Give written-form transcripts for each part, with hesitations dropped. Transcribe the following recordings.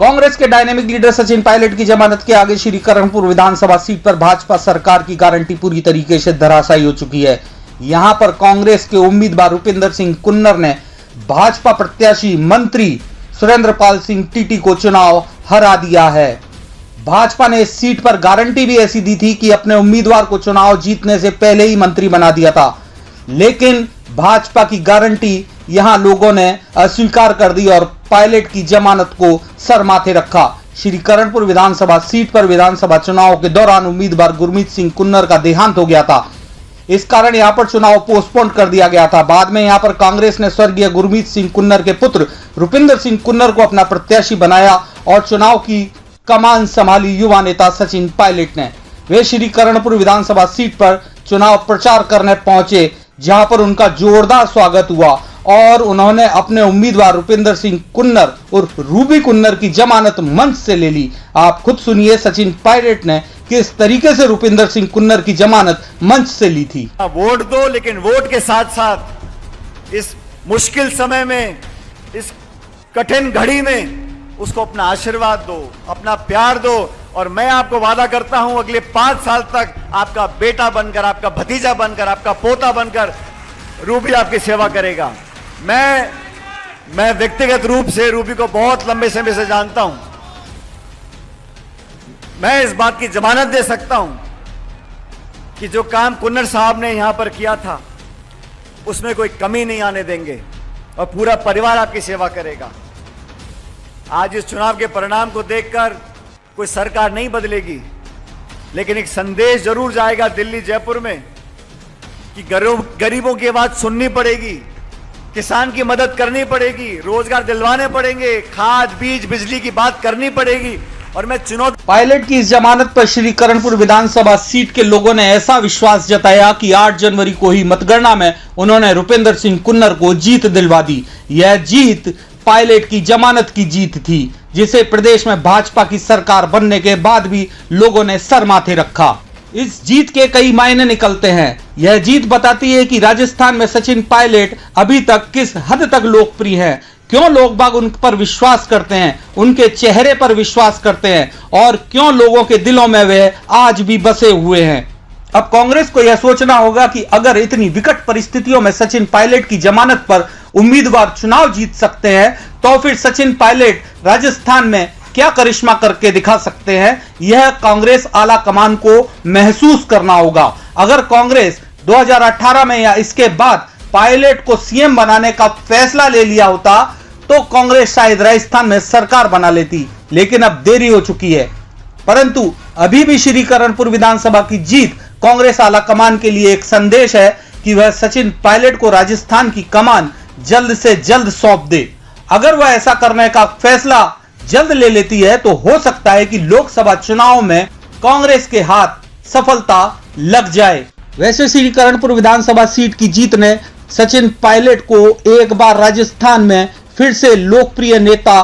कांग्रेस के dynamic leader Sachin Pilot की जमानत के आगे श्री करणपुर विधानसभा सीट पर भाजपा सरकार की गारंटी पूरी तरीके से धराशायी हो चुकी है। यहां पर कांग्रेस के उम्मीदवार रुपिंदर सिंह कुन्नर ने भाजपा प्रत्याशी मंत्री सुरेंद्र पाल सिंह टीटी को चुनाव हरा दिया है। भाजपा ने इस सीट पर गारंटी भी ऐसी दी थी कि अपने उम्मीदवार को चुनाव जीतने से पहले ही मंत्री बना दिया था, लेकिन भाजपा की गारंटी यहां लोगों ने अस्वीकार कर दी और पायलट की जमानत को सर माथे रखा। श्री करणपुर विधानसभा सीट पर विधानसभा चुनाव के दौरान उम्मीदवार गुरमीत सिंह कुन्नर का देहांत हो गया था। इस कारण यहां पर चुनाव पोस्टपोन कर दिया गया था। बाद में यहां पर कांग्रेस ने स्वर्गीय गुरमीत सिंह कुन्नर के पुत्र रुपिंदर सिंह कुन्नर को अपना प्रत्याशी बनाया और चुनाव की कमान संभाली युवा नेता सचिन पायलट ने। वे श्री करणपुर विधानसभा सीट पर चुनाव प्रचार करने पहुंचे, जहां पर उनका जोरदार स्वागत हुआ और उन्होंने अपने उम्मीदवार रुपिंदर सिंह कुन्नर और रूबी कुन्नर की जमानत मंच से ले ली। आप खुद सुनिए सचिन पायलट ने किस तरीके से रुपिंदर सिंह कुन्नर की जमानत मंच से ली थी। वोट दो, लेकिन वोट के साथ साथ इस मुश्किल समय में, इस कठिन घड़ी में उसको अपना आशीर्वाद दो, अपना प्यार दो और मैं आपको वादा करता हूं अगले 5 साल तक आपका बेटा बनकर, आपका भतीजा बनकर, आपका पोता बनकर रूबी आपकी सेवा करेगा। मैं व्यक्तिगत रूप से रूबी को बहुत लंबे समय से जानता हूं। मैं इस बात की जमानत दे सकता हूं कि जो काम कुन्नर साहब ने यहां पर किया था उसमें कोई कमी नहीं आने देंगे और पूरा परिवार आपकी सेवा करेगा। आज इस चुनाव के परिणाम को देखकर कोई सरकार नहीं बदलेगी, लेकिन एक संदेश जरूर जाएगा दिल्ली जयपुर में कि गरीबों की बात सुननी पड़ेगी, किसान की मदद करनी पड़ेगी, रोजगार दिलवाने पड़ेंगे, खाद बीज बिजली की बात करनी पड़ेगी। और मैं चुनौती पायलट की इस जमानत पर श्री करणपुर विधानसभा सीट के लोगों ने ऐसा विश्वास जताया कि 8 जनवरी को ही मतगणना में उन्होंने रुपिंदर सिंह कुन्नर को जीत दिलवा दी। यह जीत पायलट की जमानत की जीत थी, जिसे प्रदेश में भाजपा की सरकार बनने के बाद भी लोगों ने सर माथे रखा। इस जीत के कई मायने निकलते हैं। यह जीत बताती है कि राजस्थान में सचिन पायलट अभी तक किस हद तक लोकप्रिय हैं, क्यों लोग बाग उन पर विश्वास करते हैं, उनके चेहरे पर विश्वास करते हैं और क्यों लोगों के दिलों में वे आज भी बसे हुए हैं। अब कांग्रेस को यह सोचना होगा कि अगर इतनी विकट परिस्थितियों में सचिन पायलट की जमानत पर उम्मीदवार चुनाव जीत सकते हैं, तो फिर सचिन पायलट राजस्थान में क्या करिश्मा करके दिखा सकते हैं, यह कांग्रेस आला कमान को महसूस करना होगा। अगर कांग्रेस 2018 में या इसके बाद पायलट को सीएम बनाने का फैसला ले लिया होता तो कांग्रेस शायद राजस्थान में सरकार बना लेती, लेकिन अब देरी हो चुकी है। परंतु अभी भी श्री करणपुर विधानसभा की जीत कांग्रेस आला कमान के लिए एक संदेश है कि वह सचिन पायलट को राजस्थान की कमान जल्द से जल्द सौंप दे। अगर वह ऐसा करने का फैसला जल्द ले लेती है तो हो सकता है कि लोकसभा चुनाव में कांग्रेस के हाथ सफलता लग जाए। वैसे श्री करणपुर विधानसभा सीट की जीत ने सचिन पायलट को एक बार राजस्थान में फिर से लोकप्रिय नेता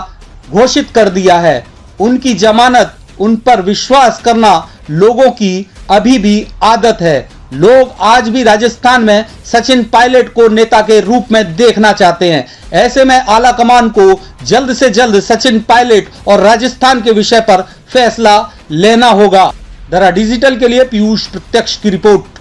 घोषित कर दिया है। उनकी जमानत, उन पर विश्वास करना लोगों की अभी भी आदत है। लोग आज भी राजस्थान में सचिन पायलट को नेता के रूप में देखना चाहते हैं। ऐसे में आला कमान को जल्द से जल्द सचिन पायलट और राजस्थान के विषय पर फैसला लेना होगा। दरा डिजिटल के लिए पीयूष प्रत्यक्ष की रिपोर्ट।